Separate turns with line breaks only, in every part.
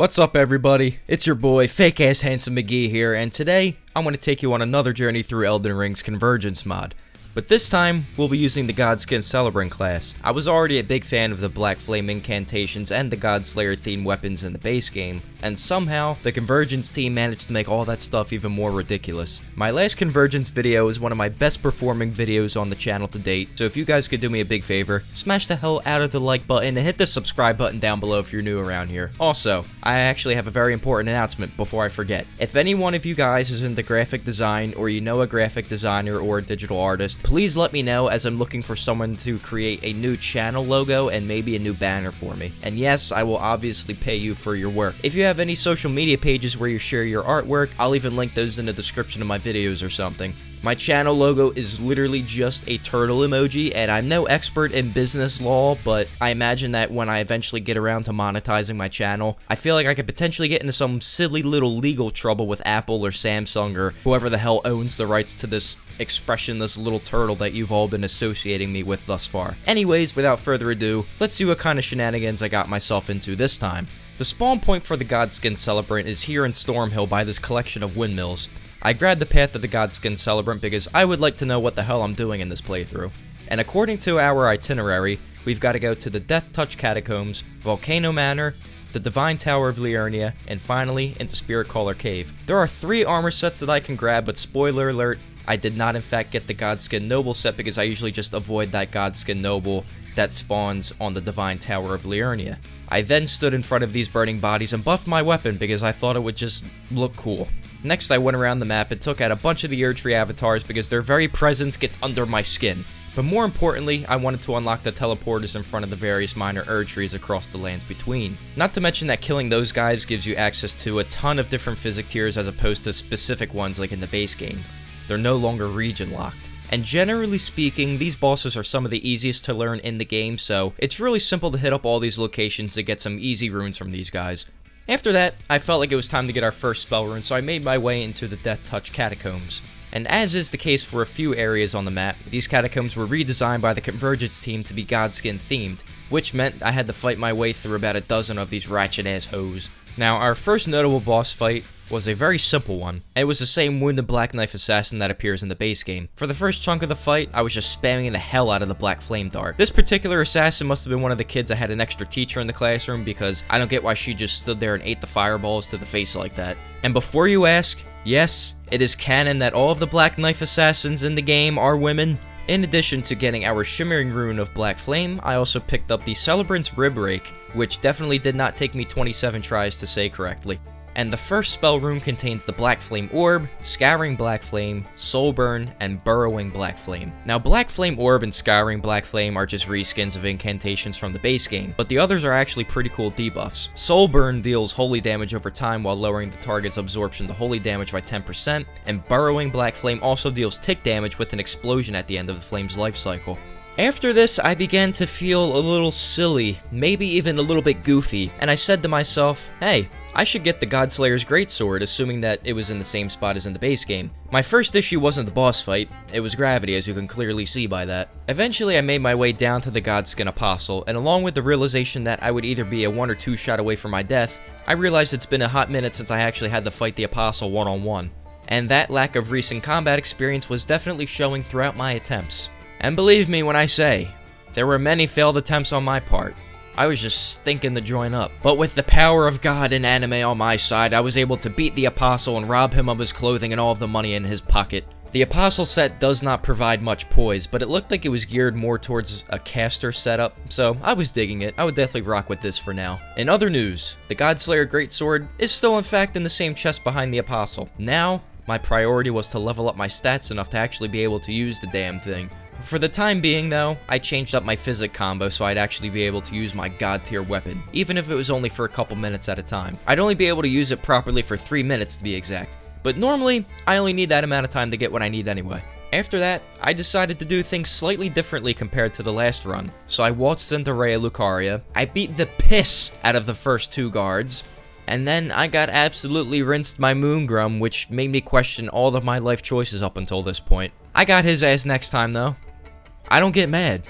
What's up, everybody? It's your boy, Fake-Ass Handsome McGee here, and today, I'm going to take you on another journey through Elden Ring's Convergence mod. But this time, we'll be using the Godskin Celebrant class. I was already a big fan of the Black Flame incantations and the Godslayer themed weapons in the base game, and somehow, the Convergence team managed to make all that stuff even more ridiculous. My last Convergence video is one of my best performing videos on the channel to date, so if you guys could do me a big favor, smash the hell out of the like button and hit the subscribe button down below if you're new around here. Also, I actually have a very important announcement before I forget. If any one of you guys is into graphic design, or you know a graphic designer or a digital artist, please let me know, as I'm looking for someone to create a new channel logo and maybe a new banner for me. And yes, I will obviously pay you for your work. If you have any social media pages where you share your artwork, I'll even link those in the description of my videos or something. My channel logo is literally just a turtle emoji, and I'm no expert in business law, but I imagine that when I eventually get around to monetizing my channel, I feel like I could potentially get into some silly little legal trouble with Apple or Samsung or whoever the hell owns the rights to this expressionless little turtle that you've all been associating me with thus far. Anyways, without further ado, let's see what kind of shenanigans I got myself into this time. The spawn point for the Godskin Celebrant is here in Stormhill by this collection of windmills. I grabbed the path of the Godskin Celebrant because I would like to know what the hell I'm doing in this playthrough. And according to our itinerary, we've got to go to the Death Touch Catacombs, Volcano Manor, the Divine Tower of Liurnia, and finally into Spirit Caller Cave. There are 3 armor sets that I can grab, but spoiler alert, I did not in fact get the Godskin Noble set because I usually just avoid that Godskin Noble that spawns on the Divine Tower of Liurnia. I then stood in front of these burning bodies and buffed my weapon because I thought it would just look cool. Next, I went around the map and took out a bunch of the Erdtree avatars because their very presence gets under my skin. But more importantly, I wanted to unlock the teleporters in front of the various minor Erdtrees across the lands between. Not to mention that killing those guys gives you access to a ton of different physic tiers as opposed to specific ones like in the base game. They're no longer region locked. And generally speaking, these bosses are some of the easiest to learn in the game, so it's really simple to hit up all these locations to get some easy runes from these guys. After that, I felt like it was time to get our first spell rune, so I made my way into the Death Touch Catacombs. And as is the case for a few areas on the map, these catacombs were redesigned by the Convergence team to be Godskin themed, which meant I had to fight my way through about a dozen of these ratchet ass hoes. Now, our first notable boss fight was a very simple one. It was the same wounded Black Knife assassin that appears in the base game. For the first chunk of the fight, I was just spamming the hell out of the Black Flame Dart. This particular assassin must have been one of the kids that had an extra teacher in the classroom because I don't get why she just stood there and ate the fireballs to the face like that. And before you ask, yes, it is canon that all of the Black Knife assassins in the game are women. In addition to getting our shimmering rune of Black Flame, I also picked up the Celebrant's Rib Rake, which definitely did not take me 27 tries to say correctly. And the first spell rune contains the Black Flame Orb, Scouring Black Flame, Soul Burn, and Burrowing Black Flame. Now, Black Flame Orb and Scouring Black Flame are just reskins of incantations from the base game, but the others are actually pretty cool debuffs. Soul Burn deals holy damage over time while lowering the target's absorption to holy damage by 10%, and Burrowing Black Flame also deals tick damage with an explosion at the end of the flame's life cycle. After this, I began to feel a little silly, maybe even a little bit goofy, and I said to myself, hey, I should get the Godslayer's Greatsword, assuming that it was in the same spot as in the base game. My first issue wasn't the boss fight, it was gravity, as you can clearly see by that. Eventually, I made my way down to the Godskin Apostle, and along with the realization that I would either be a 1 or 2 shot away from my death, I realized it's been a hot minute since I actually had to fight the Apostle one-on-one. And that lack of recent combat experience was definitely showing throughout my attempts. And believe me when I say, there were many failed attempts on my part. I was just stinking to join up. But with the power of God and anime on my side, I was able to beat the Apostle and rob him of his clothing and all of the money in his pocket. The Apostle set does not provide much poise, but it looked like it was geared more towards a caster setup, so I was digging it. I would definitely rock with this for now. In other news, the Godslayer Greatsword is still in fact in the same chest behind the Apostle. Now, my priority was to level up my stats enough to actually be able to use the damn thing. For the time being though, I changed up my physic combo so I'd actually be able to use my god tier weapon, even if it was only for a couple minutes at a time. I'd only be able to use it properly for 3 minutes to be exact, but normally, I only need that amount of time to get what I need anyway. After that, I decided to do things slightly differently compared to the last run, so I waltzed into Raya Lucaria, I beat the piss out of the first 2 guards, and then I got absolutely rinsed by Moongrum, which made me question all of my life choices up until this point. I got his ass next time though. I don't get mad.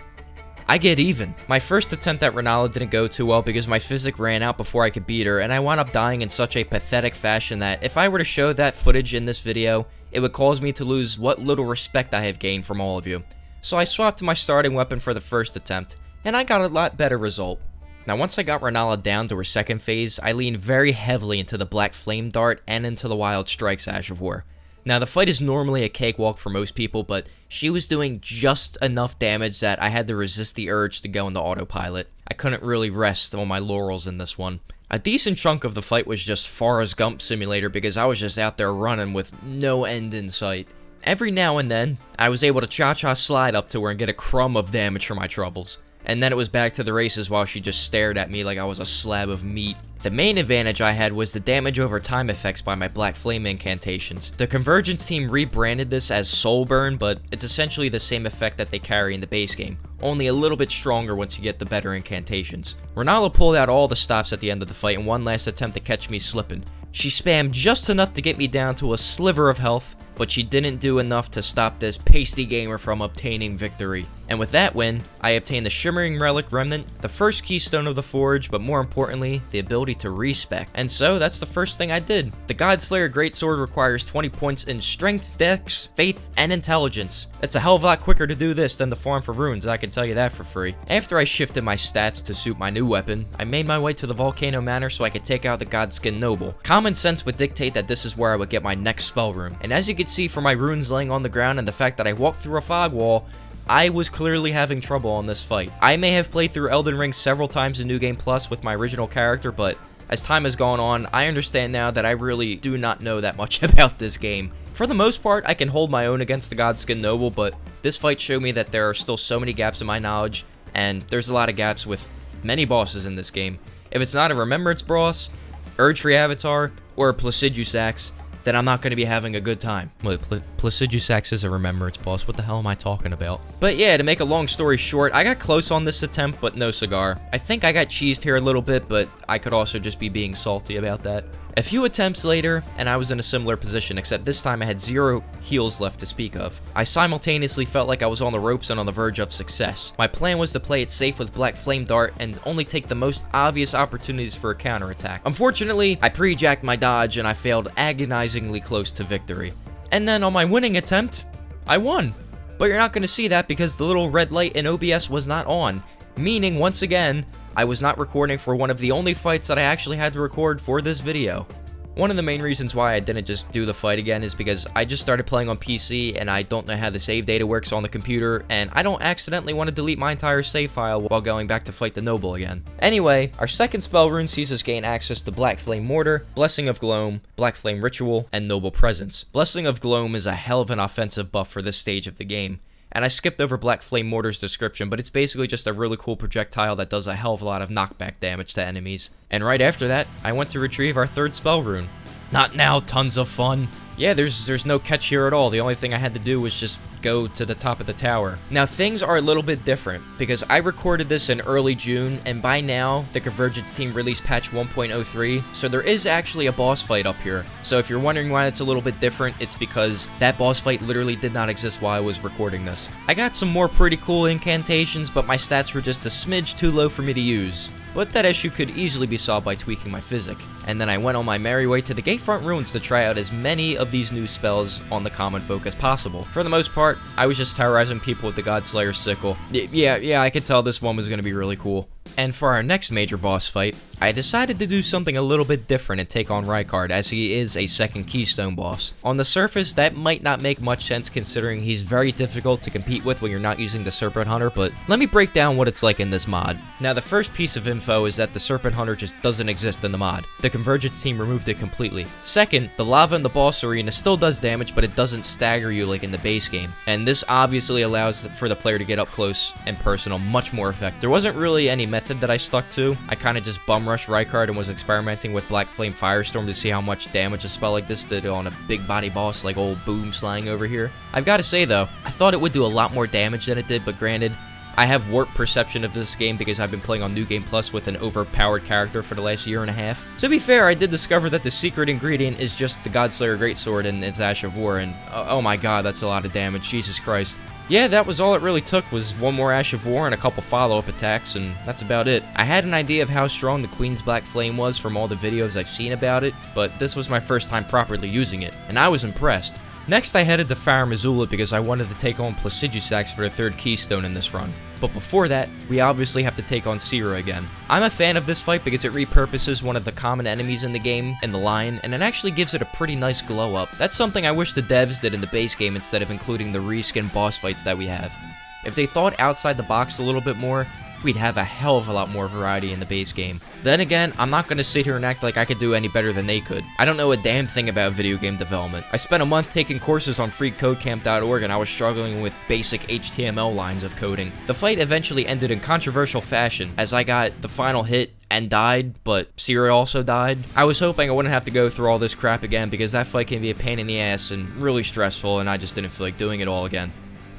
I get even. My first attempt at Renala didn't go too well because my physic ran out before I could beat her, and I wound up dying in such a pathetic fashion that if I were to show that footage in this video, it would cause me to lose what little respect I have gained from all of you. So I swapped to my starting weapon for the first attempt, and I got a lot better result. Now once I got Renala down to her second phase, I leaned very heavily into the Black Flame Dart and into the Wild Strikes Ash of War. Now the fight is normally a cakewalk for most people, but she was doing just enough damage that I had to resist the urge to go into autopilot. I couldn't really rest on my laurels in this one. A decent chunk of the fight was just Forrest Gump Simulator because I was just out there running with no end in sight. Every now and then, I was able to cha-cha slide up to her and get a crumb of damage for my troubles. And then it was back to the races while she just stared at me like I was a slab of meat. The main advantage I had was the damage over time effects by my Black Flame incantations. The Convergence team rebranded this as Soul Burn, but it's essentially the same effect that they carry in the base game, only a little bit stronger once you get the better incantations. Renala pulled out all the stops at the end of the fight in one last attempt to catch me slipping. She spammed just enough to get me down to a sliver of health, but she didn't do enough to stop this pasty gamer from obtaining victory. And with that win, I obtained the Shimmering Relic Remnant, the first keystone of the Forge, but more importantly, the ability to respec. And so, that's the first thing I did. The Godslayer Greatsword requires 20 points in Strength, Dex, Faith, and Intelligence. It's a hell of a lot quicker to do this than the farm for runes, I can tell you that for free. After I shifted my stats to suit my new weapon, I made my way to the Volcano Manor so I could take out the Godskin Noble. Common sense would dictate that this is where I would get my next spell rune. And as you can see from my runes laying on the ground and the fact that I walked through a fog wall, I was clearly having trouble on this fight. I may have played through Elden Ring several times in New Game Plus with my original character, but as time has gone on, I understand now that I really do not know that much about this game. For the most part, I can hold my own against the Godskin Noble, but this fight showed me that there are still so many gaps in my knowledge, and there's a lot of gaps with many bosses in this game. If it's not a Remembrance boss, Erdtree Avatar, or a Placidusax, then I'm not going to be having a good time. Well, Placidusax is a Remembrance boss. What the hell am I talking about? But yeah, to make a long story short, I got close on this attempt, but no cigar. I think I got cheesed here a little bit, but I could also just be being salty about that. A few attempts later, and I was in a similar position, except this time I had 0 heals left to speak of. I simultaneously felt like I was on the ropes and on the verge of success. My plan was to play it safe with Black Flame Dart and only take the most obvious opportunities for a counterattack. Unfortunately, I pre-jacked my dodge and I failed agonizingly close to victory. And then on my winning attempt, I won. But you're not going to see that because the little red light in OBS was not on, meaning once again, I was not recording for one of the only fights that I actually had to record for this video. One of the main reasons why I didn't just do the fight again is because I just started playing on PC and I don't know how the save data works on the computer, and I don't accidentally want to delete my entire save file while going back to fight the Noble again. Anyway, our second spell rune sees us gain access to Black Flame Mortar, Blessing of Gloam, Black Flame Ritual, and Noble Presence. Blessing of Gloam is a hell of an offensive buff for this stage of the game. And I skipped over Black Flame Mortar's description, but it's basically just a really cool projectile that does a hell of a lot of knockback damage to enemies. And right after that, I went to retrieve our third spell rune. Not now, tons of fun. Yeah, there's no catch here at all. The only thing I had to do was just go to the top of the tower. Now, things are a little bit different, because I recorded this in early June, and by now, the Convergence team released patch 1.03, so there is actually a boss fight up here. So if you're wondering why it's a little bit different, it's because that boss fight literally did not exist while I was recording this. I got some more pretty cool incantations, but my stats were just a smidge too low for me to use. But that issue could easily be solved by tweaking my physic. And then I went on my merry way to the Gatefront Ruins to try out as many of these new spells on the common folk as possible. For the most part, I was just terrorizing people with the Godslayer Sickle. Yeah, I could tell this one was going to be really cool. And for our next major boss fight, I decided to do something a little bit different and take on Rykard, as he is a second Keystone boss. On the surface, that might not make much sense considering he's very difficult to compete with when you're not using the Serpent Hunter, but let me break down what it's like in this mod. Now, the first piece of info is that the Serpent Hunter just doesn't exist in the mod. The Convergence team removed it completely. Second, the lava in the boss arena still does damage, but it doesn't stagger you like in the base game. And this obviously allows for the player to get up close and personal much more effective. There wasn't really any method that I stuck to. I kind of just bum rushed Rykard and was experimenting with Black Flame Firestorm to see how much damage a spell like this did on a big body boss like old Boom Slang over here. I've got to say though, I thought it would do a lot more damage than it did, but granted, I have warped perception of this game because I've been playing on New Game Plus with an overpowered character for the last year and a half. To be fair, I did discover that the secret ingredient is just the Godslayer Greatsword and its Ash of War, and oh my god, that's a lot of damage, Jesus Christ. Yeah, that was all it really took, was one more Ash of War and a couple follow-up attacks, and that's about it. I had an idea of how strong the Queen's Black Flame was from all the videos I've seen about it, but this was my first time properly using it, and I was impressed. Next, I headed to Farum Azula because I wanted to take on Placidusax for the third keystone in this run. But before that, we obviously have to take on Cera again. I'm a fan of this fight because it repurposes one of the common enemies in the game, in the Lion, and it actually gives it a pretty nice glow up. That's something I wish the devs did in the base game instead of including the reskin boss fights that we have. If they thought outside the box a little bit more, we'd have a hell of a lot more variety in the base game. Then again, I'm not gonna sit here and act like I could do any better than they could. I don't know a damn thing about video game development. I spent a month taking courses on freecodecamp.org and I was struggling with basic HTML lines of coding. The fight eventually ended in controversial fashion, as I got the final hit and died, but Cera also died. I was hoping I wouldn't have to go through all this crap again because that fight can be a pain in the ass and really stressful, and I just didn't feel like doing it all again.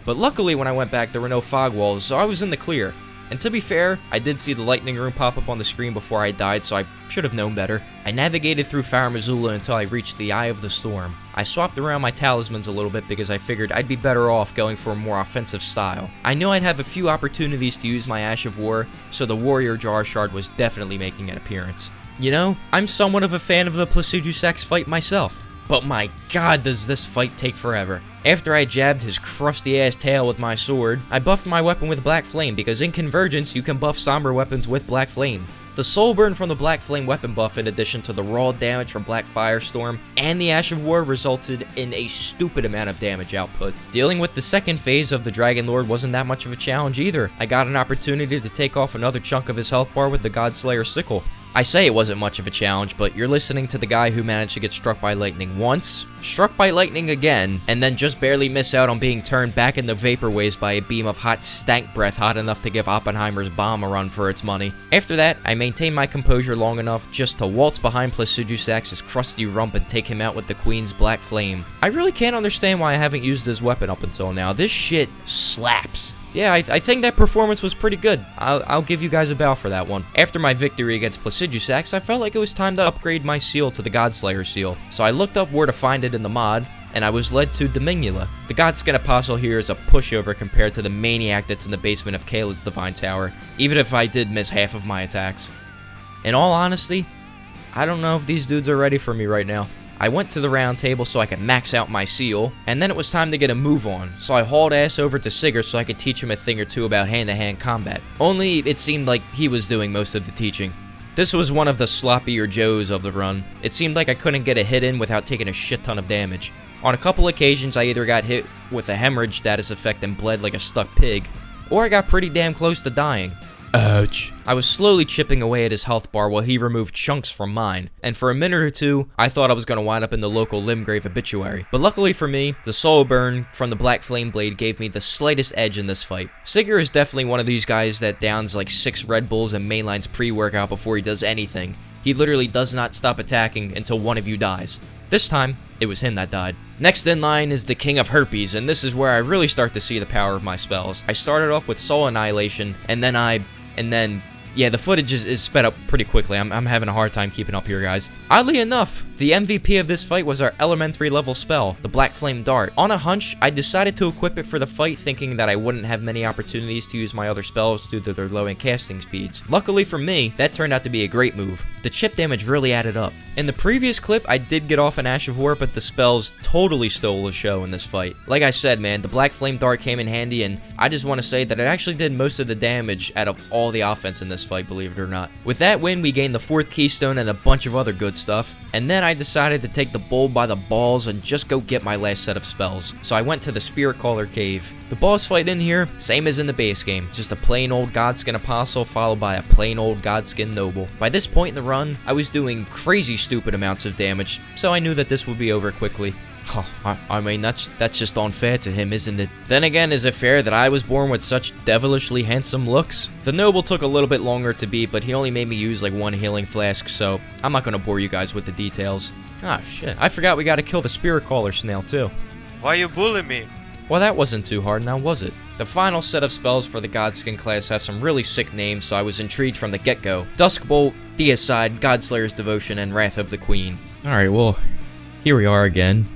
But luckily when I went back there were no fog walls, so I was in the clear. And to be fair, I did see the lightning room pop up on the screen before I died, so I should have known better. I navigated through Farum Azula until I reached the Eye of the Storm. I swapped around my talismans a little bit because I figured I'd be better off going for a more offensive style. I knew I'd have a few opportunities to use my Ash of War, so the Warrior Jar Shard was definitely making an appearance. You know, I'm somewhat of a fan of the Placidusax fight myself, but my god does this fight take forever. After I jabbed his crusty-ass tail with my sword, I buffed my weapon with Black Flame because in Convergence you can buff somber weapons with Black Flame. The soul burn from the Black Flame weapon buff in addition to the raw damage from Black Firestorm and the Ash of War resulted in a stupid amount of damage output. Dealing with the second phase of the Dragon Lord wasn't that much of a challenge either. I got an opportunity to take off another chunk of his health bar with the Godslayer Sickle. I say it wasn't much of a challenge, but you're listening to the guy who managed to get struck by lightning once, struck by lightning again, and then just barely miss out on being turned back into vapor waves by a beam of hot stank breath hot enough to give Oppenheimer's bomb a run for its money. After that, I maintained my composure long enough just to waltz behind Placidusax's crusty rump and take him out with the Queen's Black Flame. I really can't understand why I haven't used this weapon up until now. This shit slaps. Yeah, I think that performance was pretty good. I'll give you guys a bow for that one. After my victory against Placidusax, I felt like it was time to upgrade my seal to the Godslayer seal. So I looked up where to find it in the mod, and I was led to Domingula. The Godskin Apostle here is a pushover compared to the maniac that's in the basement of Caelid's Divine Tower, even if I did miss half of my attacks. In all honesty, I don't know if these dudes are ready for me right now. I went to the round table so I could max out my seal, and then it was time to get a move on, so I hauled ass over to Sigurd so I could teach him a thing or two about hand-to-hand combat. Only it seemed like he was doing most of the teaching. This was one of the sloppier Joes of the run. It seemed like I couldn't get a hit in without taking a shit ton of damage. On a couple occasions I either got hit with a hemorrhage status effect and bled like a stuck pig, or I got pretty damn close to dying. Ouch. I was slowly chipping away at his health bar while he removed chunks from mine, and for a minute or two, I thought I was going to wind up in the local Limgrave obituary. But luckily for me, the soul burn from the Black Flame Blade gave me the slightest edge in this fight. Sigurd is definitely one of these guys that downs like 6 Red Bulls and mainlines pre-workout before he does anything. He literally does not stop attacking until one of you dies. This time, it was him that died. Next in line is the King of Herpes, and this is where I really start to see the power of my spells. I started off with Soul Annihilation, and then yeah, the footage is sped up pretty quickly. I'm having a hard time keeping up here, guys. Oddly enough, the MVP of this fight was our elementary level spell, the Black Flame Dart. On a hunch, I decided to equip it for the fight thinking that I wouldn't have many opportunities to use my other spells due to their low in casting speeds. Luckily for me, that turned out to be a great move. The chip damage really added up. In the previous clip, I did get off an Ash of War, but the spells totally stole the show in this fight. Like I said, man, the Black Flame Dart came in handy, and I just want to say that it actually did most of the damage out of all the offense in this fight, believe it or not. With that win, we gained the 4th keystone and a bunch of other good stuff, and then I decided to take the bull by the balls and just go get my last set of spells. So I went to the Spirit Caller Cave. The boss fight in here, same as in the base game, just a plain old Godskin Apostle followed by a plain old Godskin Noble. By this point in the run, I was doing crazy stupid amounts of damage, so I knew that this would be over quickly. Oh, I mean, that's just unfair to him, isn't it? Then again, is it fair that I was born with such devilishly handsome looks? The Noble took a little bit longer to beat, but he only made me use like 1 healing flask, so I'm not gonna bore you guys with the details. Ah, shit. I forgot we gotta kill the Spirit Caller snail, too.
Why you bullying me?
Well, that wasn't too hard, now was it? The final set of spells for the Godskin class have some really sick names, so I was intrigued from the get-go. Duskbolt, Deicide, Godslayer's Devotion, and Wrath of the Queen. Alright, well, here we are again.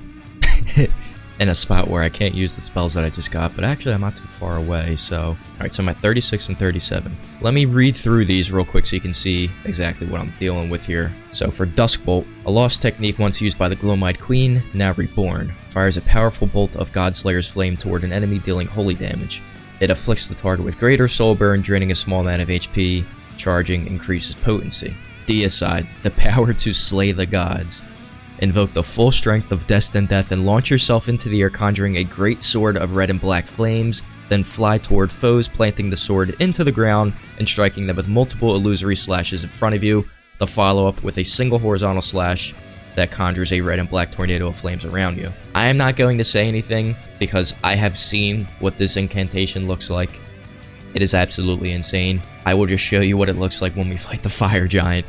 in a spot where I can't use the spells that I just got, but actually I'm not too far away, so... Alright, so I'm at 36 and 37. Let me read through these real quick so you can see exactly what I'm dealing with here. So for Duskbolt, a lost technique once used by the Glowmite Queen, now reborn. Fires a powerful bolt of Godslayer's flame toward an enemy dealing holy damage. It afflicts the target with greater soul burn, draining a small amount of HP. Charging increases potency. Deicide, the power to slay the gods. Invoke the full strength of Destined Death and launch yourself into the air, conjuring a great sword of red and black flames, then fly toward foes, planting the sword into the ground and striking them with multiple illusory slashes in front of you. The follow-up with a single horizontal slash that conjures a red and black tornado of flames around you. I am not going to say anything because I have seen what this incantation looks like. It is absolutely insane. I will just show you what it looks like when we fight the fire giant.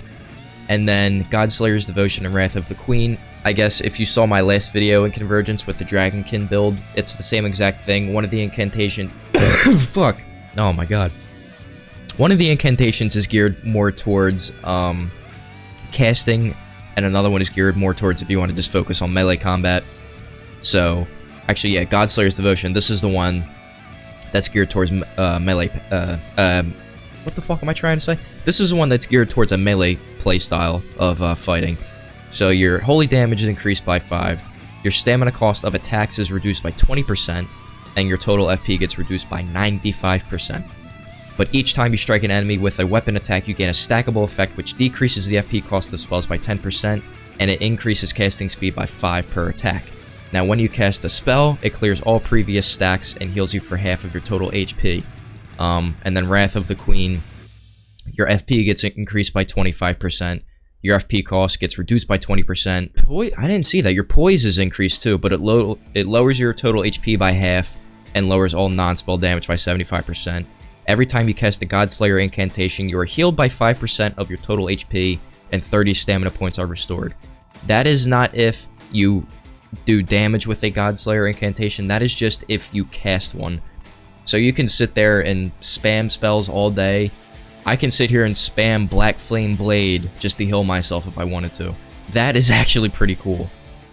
And then Godslayer's Devotion and Wrath of the Queen. I guess if you saw my last video in Convergence with the Dragonkin build, it's the same exact thing. One of the incantation... Fuck. Oh my god. One of the incantations is geared more towards casting, and another one is geared more towards if you want to just focus on melee combat. So, actually, yeah, Godslayer's Devotion. This is the one that's geared towards melee... what the fuck am I trying to say? This is the one that's geared towards a melee playstyle of fighting. So your holy damage is increased by 5, your stamina cost of attacks is reduced by 20%, and your total FP gets reduced by 95%. But each time you strike an enemy with a weapon attack, you gain a stackable effect which decreases the FP cost of spells by 10%, and it increases casting speed by 5 per attack. Now when you cast a spell, it clears all previous stacks and heals you for half of your total HP. And then Wrath of the Queen, your FP gets increased by 25%, your FP cost gets reduced by 20%. I didn't see that. Your poise is increased too, but it lowers your total HP by half and lowers all non-spell damage by 75%. Every time you cast a Godslayer incantation, you are healed by 5% of your total HP and 30 stamina points are restored. That is not if you do damage with a Godslayer incantation, that is just if you cast one. So you can sit there and spam spells all day. I can sit here and spam Black Flame Blade just to heal myself if I wanted to. That is actually pretty cool.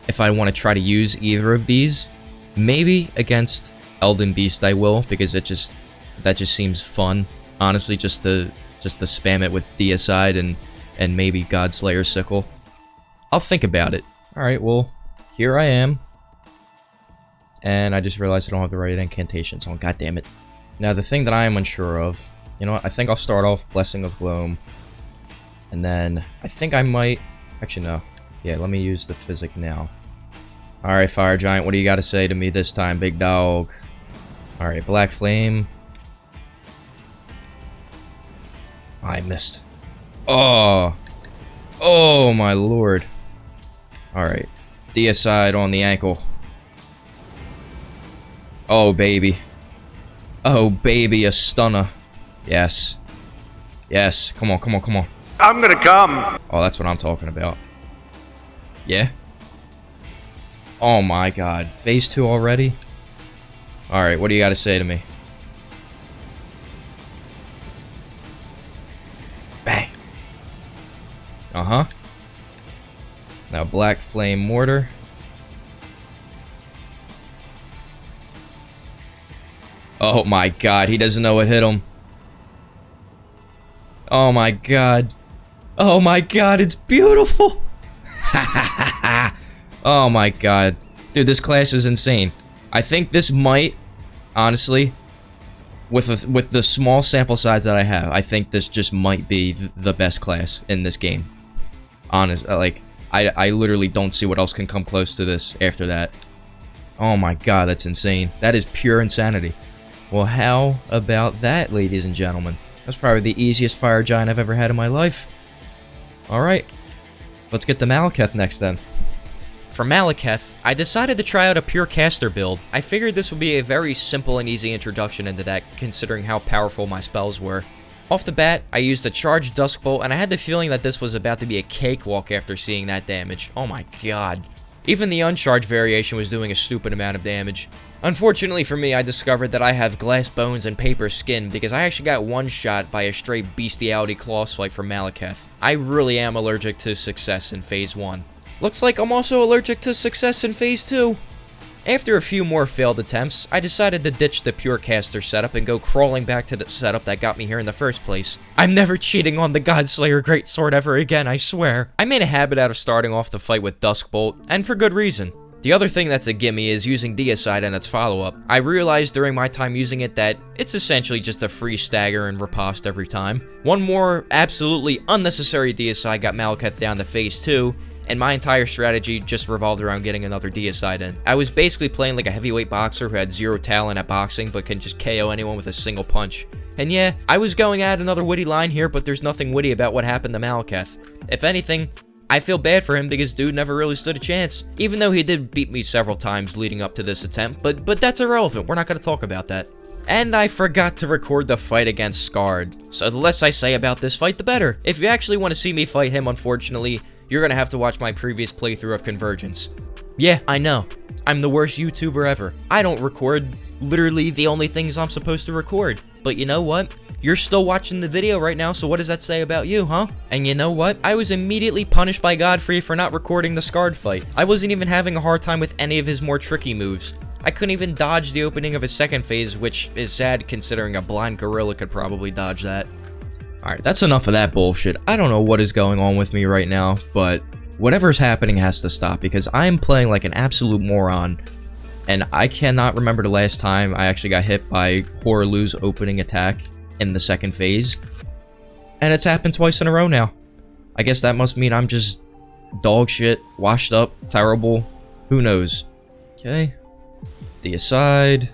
If I want to try to use either of these, maybe against Elden Beast I will, because that just seems fun. Honestly, just to spam it with Deicide and maybe Godslayer Sickle. I'll think about it. Alright, well, here I am. And I just realized I don't have the right incantations on. God damn it. Now, the thing that I am unsure of, you know what? I think I'll start off Blessing of Gloam. And then I think I might... Actually, no. Yeah, let me use the Physic now. Alright, Fire Giant, what do you got to say to me this time, big dog? Alright, Black Flame. I missed. Oh! Oh, my lord. Alright. Deicide on the ankle. Oh, baby. Oh, baby, a stunner. Yes. Yes. Come on, come on, come on.
I'm gonna come.
Oh, that's what I'm talking about. Yeah? Oh my god. Phase 2 already? Alright, what do you gotta say to me? Bang. Uh-huh. Now, Black Flame Mortar. Oh my god, he doesn't know what hit him. Oh my god. Oh my god, it's beautiful! Oh my god. Dude, this class is insane. I think this might, honestly, with the small sample size that I have, I think this just might be the best class in this game. Honest, like, I literally don't see what else can come close to this after that. Oh my god, that's insane. That is pure insanity. Well, how about that, ladies and gentlemen? That's probably the easiest fire giant I've ever had in my life. Alright, let's get the Malekith next then. For Malekith, I decided to try out a pure caster build. I figured this would be a very simple and easy introduction into that, considering how powerful my spells were. Off the bat, I used a charged Duskbolt, and I had the feeling that this was about to be a cakewalk after seeing that damage. Oh my god. Even the uncharged variation was doing a stupid amount of damage. Unfortunately for me, I discovered that I have glass bones and paper skin because I actually got one-shot by a straight bestiality claw swipe from Malekith. I really am allergic to success in Phase 1. Looks like I'm also allergic to success in Phase 2. After a few more failed attempts, I decided to ditch the pure caster setup and go crawling back to the setup that got me here in the first place. I'm never cheating on the Godslayer Greatsword ever again, I swear. I made a habit out of starting off the fight with Duskbolt, and for good reason. The other thing that's a gimme is using Deicide and its follow-up. I realized during my time using it that it's essentially just a free stagger and riposte every time. One more absolutely unnecessary Deicide got Malekith down to phase 2, and my entire strategy just revolved around getting another Deicide in. I was basically playing like a heavyweight boxer who had zero talent at boxing but can just KO anyone with a single punch. And yeah, I was going at another witty line here, but there's nothing witty about what happened to Malekith. If anything, I feel bad for him because dude never really stood a chance, even though he did beat me several times leading up to this attempt, but that's irrelevant, we're not going to talk about that. And I forgot to record the fight against Scarred, so the less I say about this fight, the better. If you actually want to see me fight him, unfortunately, you're going to have to watch my previous playthrough of Convergence. Yeah, I know, I'm the worst YouTuber ever. I don't record literally the only things I'm supposed to record, but you know what? You're still watching the video right now, so what does that say about you, huh? And you know what? I was immediately punished by Godfrey for not recording the Scarred fight. I wasn't even having a hard time with any of his more tricky moves. I couldn't even dodge the opening of his second phase, which is sad considering a blind gorilla could probably dodge that. Alright, that's enough of that bullshit. I don't know what is going on with me right now, but whatever's happening has to stop because I am playing like an absolute moron. And I cannot remember the last time I actually got hit by Hoarlu's opening attack in the second phase, and it's happened twice in a row now. I guess that must mean I'm just dog shit, washed up, terrible, who knows. Okay, Deicide,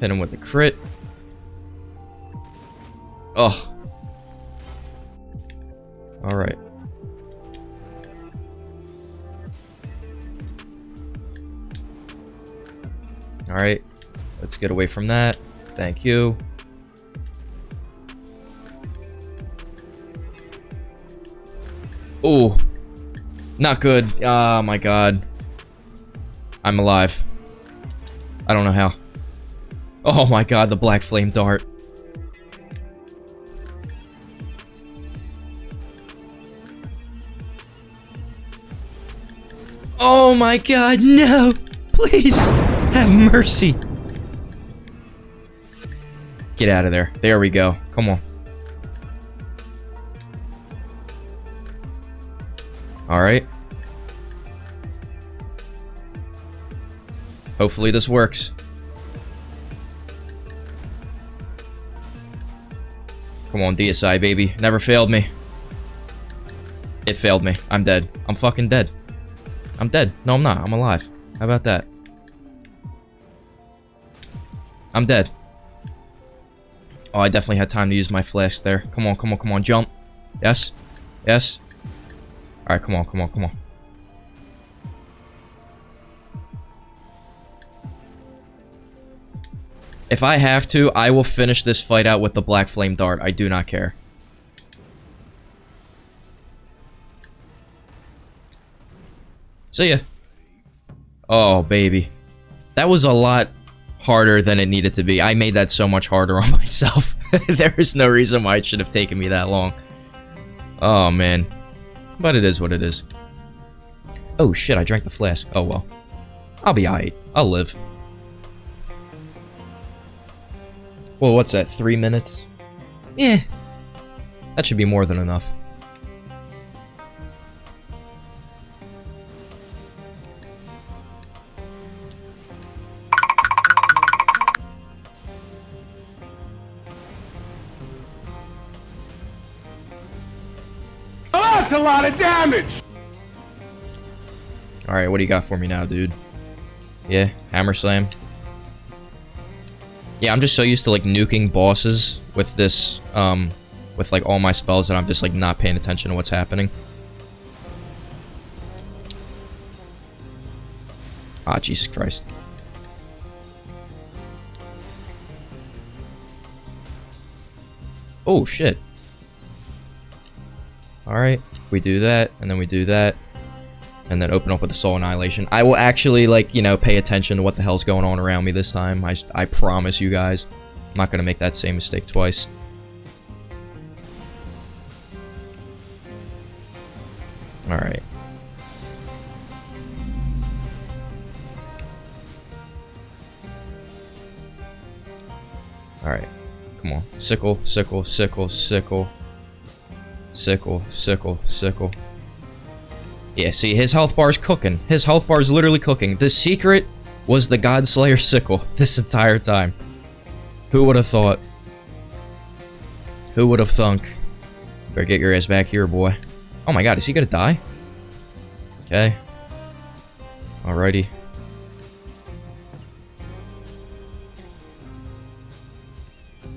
hit him with the crit. Oh, alright. Alright. Let's get away from that. Thank you. Ooh. Not good. Oh my god. I'm alive. I don't know how. Oh my god, the black flame dart. Oh my god, no! Please! Have mercy! Get out of there. There we go. Come on. Alright. Hopefully this works. Come on, Deicide, baby. Never failed me. It failed me. I'm dead. I'm fucking dead. I'm dead. No, I'm not. I'm alive. How about that? I'm dead. Oh, I definitely had time to use my flask there. Come on, come on, come on. Jump. Yes. Yes. Alright, come on, come on, come on. If I have to, I will finish this fight out with the black flame dart. I do not care. See ya. Oh, baby. That was a lot harder than it needed to be. I made that so much harder on myself. There is no reason why it should have taken me that long. Oh, man. But it is what it is. Oh, shit, I drank the flask. Oh, well. I'll be alright. I'll live. Well, what's that, 3 minutes? Yeah. That should be more than enough.
That's a lot of damage!
Alright, what do you got for me now, dude? Yeah, hammer slam. Yeah, I'm just so used to, like, nuking bosses with this, with, like, all my spells that I'm just, like, not paying attention to what's happening. Ah, Jesus Christ. Oh, shit. Alright, we do that, and then we do that. And then open up with the Soul Annihilation. I will actually, like, you know, pay attention to what the hell's going on around me this time. I promise you guys. I'm not gonna make that same mistake twice. Alright. Sickle, sickle, sickle, sickle. Sickle, sickle, sickle. Yeah, see, his health bar's cooking. His health bar's literally cooking. The secret was the Godslayer sickle this entire time. Who would have thought? Who would have thunk? Better get your ass back here, boy. Oh my god, is he gonna die? Okay. Alrighty.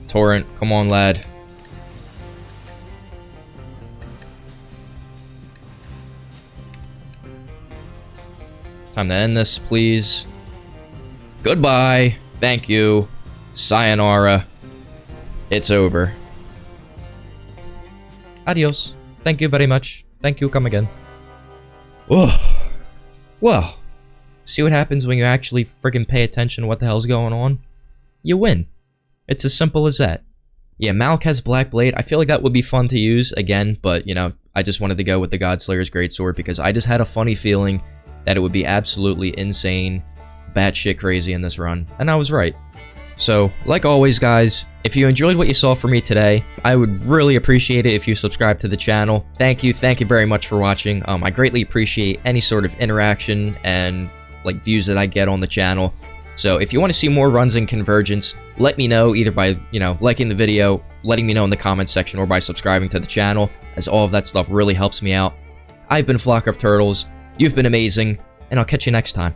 Torrent, come on, lad. Time to end this, please. Goodbye. Thank you. Sayonara. It's over. Adios. Thank you very much. Thank you, come again. Oh. Well. See what happens when you actually friggin' pay attention to what the hell's going on? You win. It's as simple as that. Yeah, Malk has Black Blade. I feel like that would be fun to use again, but, you know, I just wanted to go with the Godslayer's Greatsword because I just had a funny feeling that it would be absolutely insane, batshit crazy in this run, and I was right. So, like always, guys, if you enjoyed what you saw from me today, I would really appreciate it if you subscribe to the channel. Thank you very much for watching. I greatly appreciate any sort of interaction and, like, views that I get on the channel. So if you want to see more runs in Convergence, let me know either by, you know, liking the video, letting me know in the comments section, or by subscribing to the channel, as all of that stuff really helps me out. I've been Flock of Turtles, you've been amazing, and I'll catch you next time.